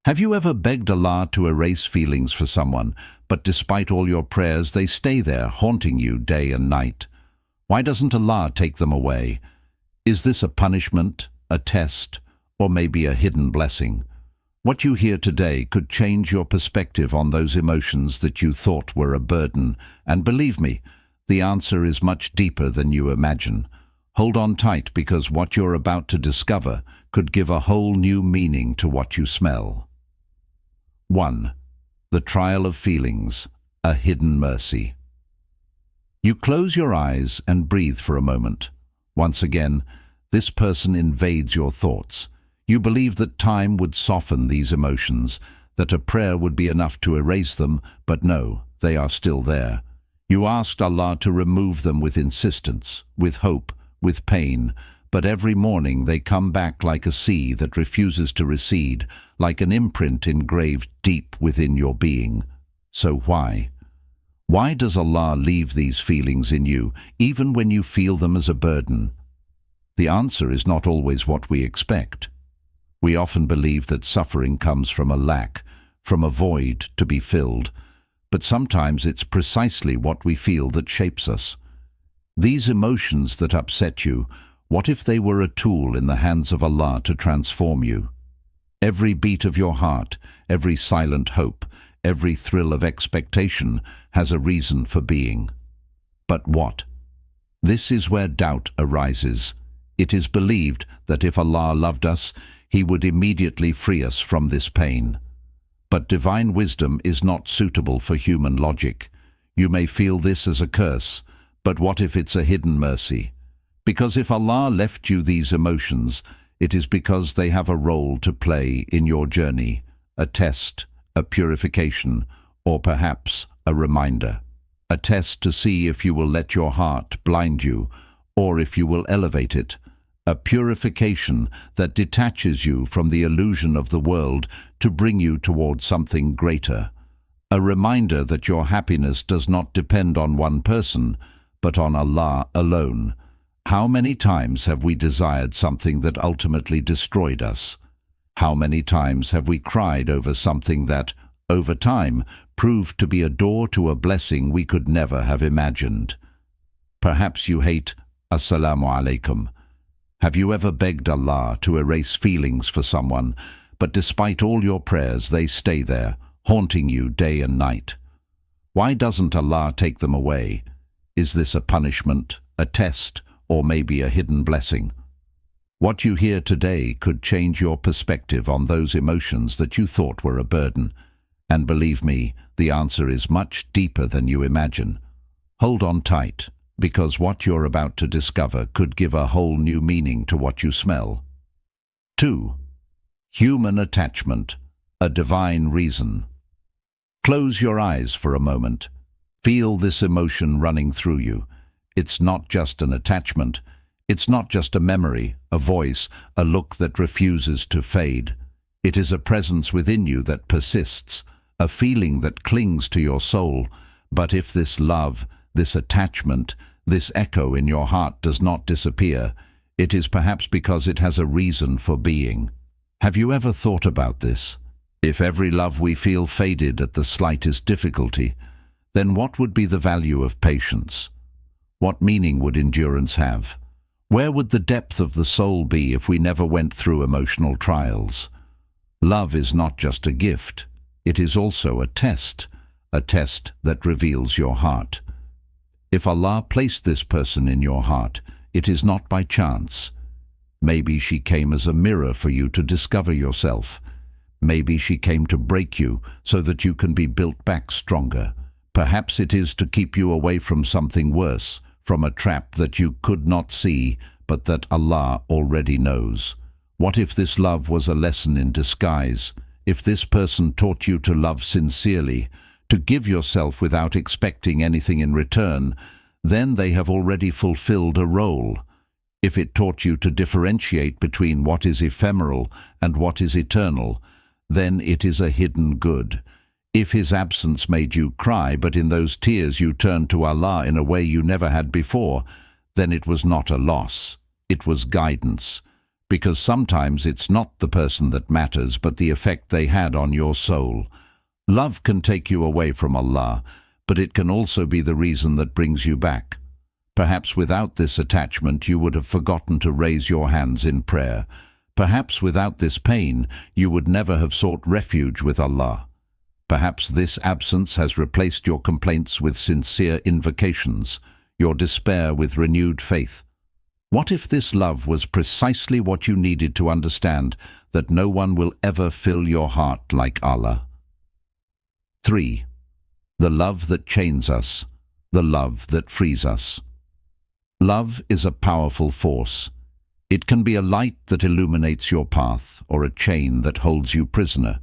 Have you ever begged Allah to erase feelings for someone, but despite all your prayers, they stay there, haunting you day and night? Why doesn't Allah take them away? Is this a punishment, a test, or maybe a hidden blessing? What you hear today could change your perspective on those emotions that you thought were a burden, and believe me, the answer is much deeper than you imagine. Hold on tight, because what you're about to discover could give a whole new meaning to what you smell. 1. The trial of feelings, a hidden mercy. You close your eyes and breathe for a moment. Once again, this person invades your thoughts. You believe that time would soften these emotions, that a prayer would be enough to erase them, but no, they are still there. You asked Allah to remove them with insistence, with hope, with pain, but every morning they come back like a sea that refuses to recede, like an imprint engraved deep within your being. So why? Why does Allah leave these feelings in you, even when you feel them as a burden? The answer is not always what we expect. We often believe that suffering comes from a lack, from a void to be filled, but sometimes it's precisely what we feel that shapes us. These emotions that upset you, what if they were a tool in the hands of Allah to transform you? Every beat of your heart, every silent hope, every thrill of expectation has a reason for being. But what? This is where doubt arises. It is believed that if Allah loved us, He would immediately free us from this pain. But divine wisdom is not suitable for human logic. You may feel this as a curse, but what if it's a hidden mercy? Because if Allah left you these emotions, it is because they have a role to play in your journey, a test, a purification, or perhaps a reminder. A test to see if you will let your heart blind you, or if you will elevate it. A purification that detaches you from the illusion of the world to bring you toward something greater. A reminder that your happiness does not depend on one person, but on Allah alone. How many times have we desired something that ultimately destroyed us? How many times have we cried over something that, over time, proved to be a door to a blessing we could never have imagined? Perhaps you hate Assalamu alaikum. Have you ever begged Allah to erase feelings for someone, but despite all your prayers they stay there, haunting you day and night? Why doesn't Allah take them away? Is this a punishment, a test, or maybe a hidden blessing? What you hear today could change your perspective on those emotions that you thought were a burden. And believe me, the answer is much deeper than you imagine. Hold on tight, because what you're about to discover could give a whole new meaning to what you smell. 2. Human attachment, a divine reason. Close your eyes for a moment. Feel this emotion running through you. It's not just an attachment. It's not just a memory, a voice, a look that refuses to fade. It is a presence within you that persists, a feeling that clings to your soul. But if this love, this attachment, this echo in your heart does not disappear, it is perhaps because it has a reason for being. Have you ever thought about this? If every love we feel faded at the slightest difficulty, then what would be the value of patience? What meaning would endurance have? Where would the depth of the soul be if we never went through emotional trials? Love is not just a gift. It is also a test that reveals your heart. If Allah placed this person in your heart, it is not by chance. Maybe she came as a mirror for you to discover yourself. Maybe she came to break you so that you can be built back stronger. Perhaps it is to keep you away from something worse, from a trap that you could not see, but that Allah already knows. What if this love was a lesson in disguise? If this person taught you to love sincerely, to give yourself without expecting anything in return, then they have already fulfilled a role. If it taught you to differentiate between what is ephemeral and what is eternal, then it is a hidden good. If his absence made you cry, but in those tears you turned to Allah in a way you never had before, then it was not a loss. It was guidance. Because sometimes it's not the person that matters, but the effect they had on your soul. Love can take you away from Allah, but it can also be the reason that brings you back. Perhaps without this attachment you would have forgotten to raise your hands in prayer. Perhaps without this pain you would never have sought refuge with Allah. Perhaps this absence has replaced your complaints with sincere invocations, your despair with renewed faith. What if this love was precisely what you needed to understand that no one will ever fill your heart like Allah? 3. The love that chains us, the love that frees us. Love is a powerful force. It can be a light that illuminates your path or a chain that holds you prisoner.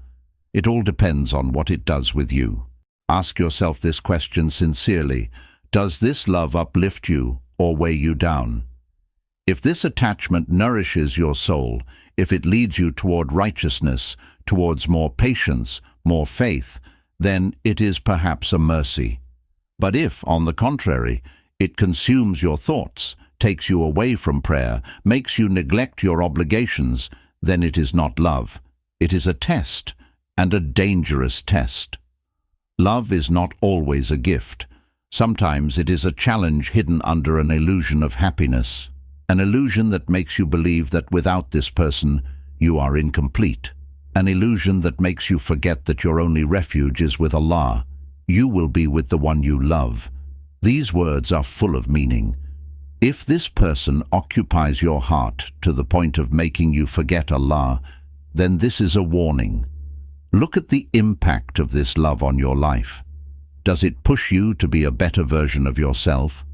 It all depends on what it does with you. Ask yourself this question sincerely. Does this love uplift you or weigh you down? If this attachment nourishes your soul, if it leads you toward righteousness, towards more patience, more faith, then it is perhaps a mercy. But if, on the contrary, it consumes your thoughts, takes you away from prayer, makes you neglect your obligations, then it is not love. It is a test, and a dangerous test. Love is not always a gift. Sometimes it is a challenge hidden under an illusion of happiness, an illusion that makes you believe that without this person you are incomplete, an illusion that makes you forget that your only refuge is with Allah. You will be with the one you love. These words are full of meaning. If this person occupies your heart to the point of making you forget Allah, then this is a warning. Look at the impact of this love on your life. Does it push you to be a better version of yourself?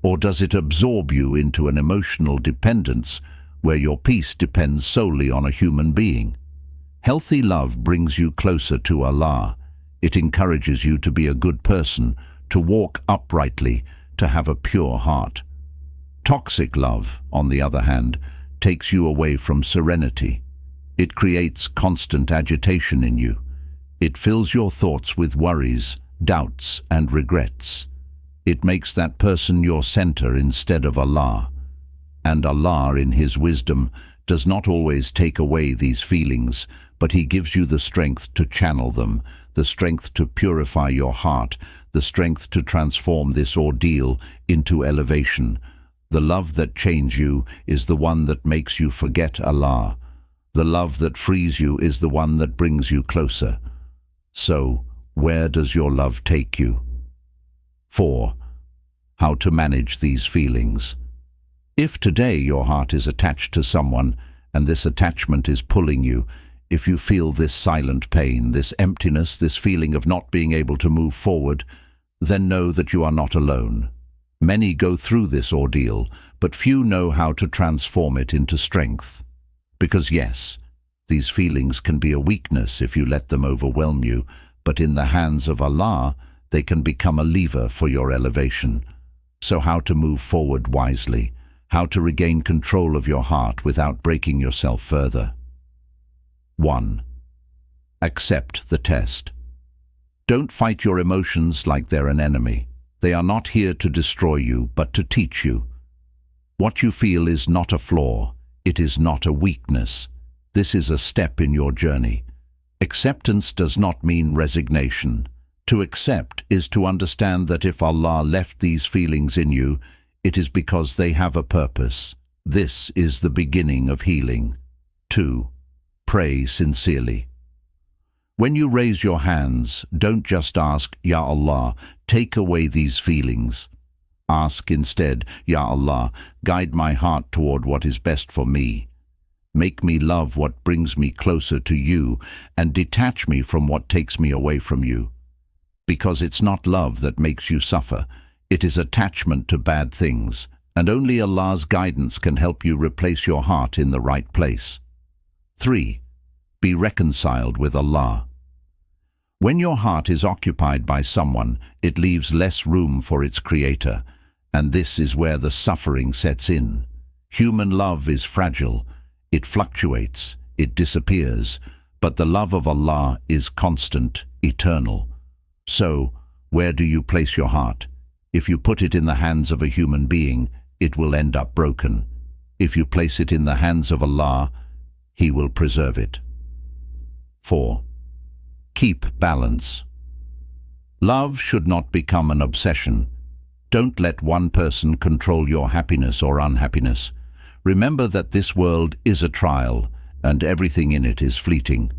Or does it absorb you into an emotional dependence where your peace depends solely on a human being? Healthy love brings you closer to Allah. It encourages you to be a good person, to walk uprightly, to have a pure heart. Toxic love, on the other hand, takes you away from serenity. It creates constant agitation in you. It fills your thoughts with worries, doubts, and regrets. It makes that person your center instead of Allah. And Allah, in His wisdom, does not always take away these feelings, but He gives you the strength to channel them, the strength to purify your heart, the strength to transform this ordeal into elevation. The love that chains you is the one that makes you forget Allah. The love that frees you is the one that brings you closer. So, where does your love take you? 4. How to manage these feelings. If today your heart is attached to someone, and this attachment is pulling you, if you feel this silent pain, this emptiness, this feeling of not being able to move forward, then know that you are not alone. Many go through this ordeal, but few know how to transform it into strength. Because yes, these feelings can be a weakness if you let them overwhelm you, but in the hands of Allah, they can become a lever for your elevation. So how to move forward wisely, how to regain control of your heart without breaking yourself further. 1. Accept the test. Don't fight your emotions like they're an enemy. They are not here to destroy you, but to teach you. What you feel is not a flaw. It is not a weakness. This is a step in your journey. Acceptance does not mean resignation. To accept is to understand that if Allah left these feelings in you, it is because they have a purpose. This is the beginning of healing. 2. Pray sincerely. When you raise your hands, don't just ask, Ya Allah, take away these feelings. Ask instead, Ya Allah, guide my heart toward what is best for me. Make me love what brings me closer to you and detach me from what takes me away from you. Because it's not love that makes you suffer, it is attachment to bad things, and only Allah's guidance can help you replace your heart in the right place. 3. Be reconciled with Allah. When your heart is occupied by someone, it leaves less room for its creator, and this is where the suffering sets in. Human love is fragile. It fluctuates, it disappears, but the love of Allah is constant, eternal. So, where do you place your heart? If you put it in the hands of a human being, it will end up broken. If you place it in the hands of Allah, He will preserve it. 4. Keep balance. Love should not become an obsession. Don't let one person control your happiness or unhappiness. Remember that this world is a trial, and everything in it is fleeting.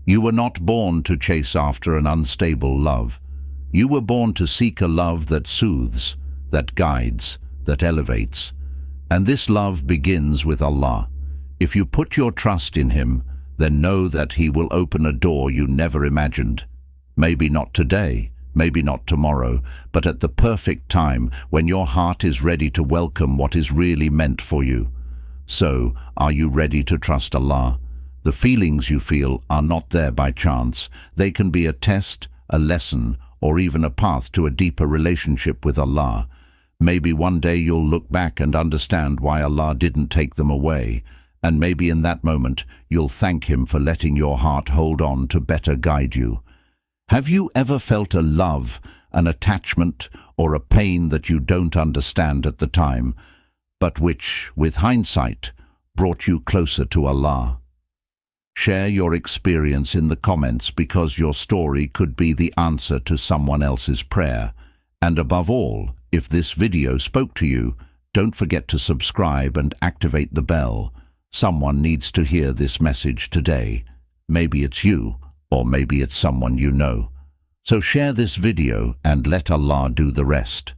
You were not born to chase after an unstable love. You were born to seek a love that soothes, that guides, that elevates. And this love begins with Allah. If you put your trust in Him, then know that He will open a door you never imagined. Maybe not today, maybe not tomorrow, but at the perfect time when your heart is ready to welcome what is really meant for you. So, are you ready to trust Allah? The feelings you feel are not there by chance. They can be a test, a lesson, or even a path to a deeper relationship with Allah. Maybe one day you'll look back and understand why Allah didn't take them away, and maybe in that moment you'll thank Him for letting your heart hold on to better guide you. Have you ever felt a love, an attachment, or a pain that you don't understand at the time, but which, with hindsight, brought you closer to Allah? Share your experience in the comments, because your story could be the answer to someone else's prayer. And above all, if this video spoke to you, don't forget to subscribe and activate the bell. Someone needs to hear this message today. Maybe it's you, or maybe it's someone you know. So share this video and let Allah do the rest.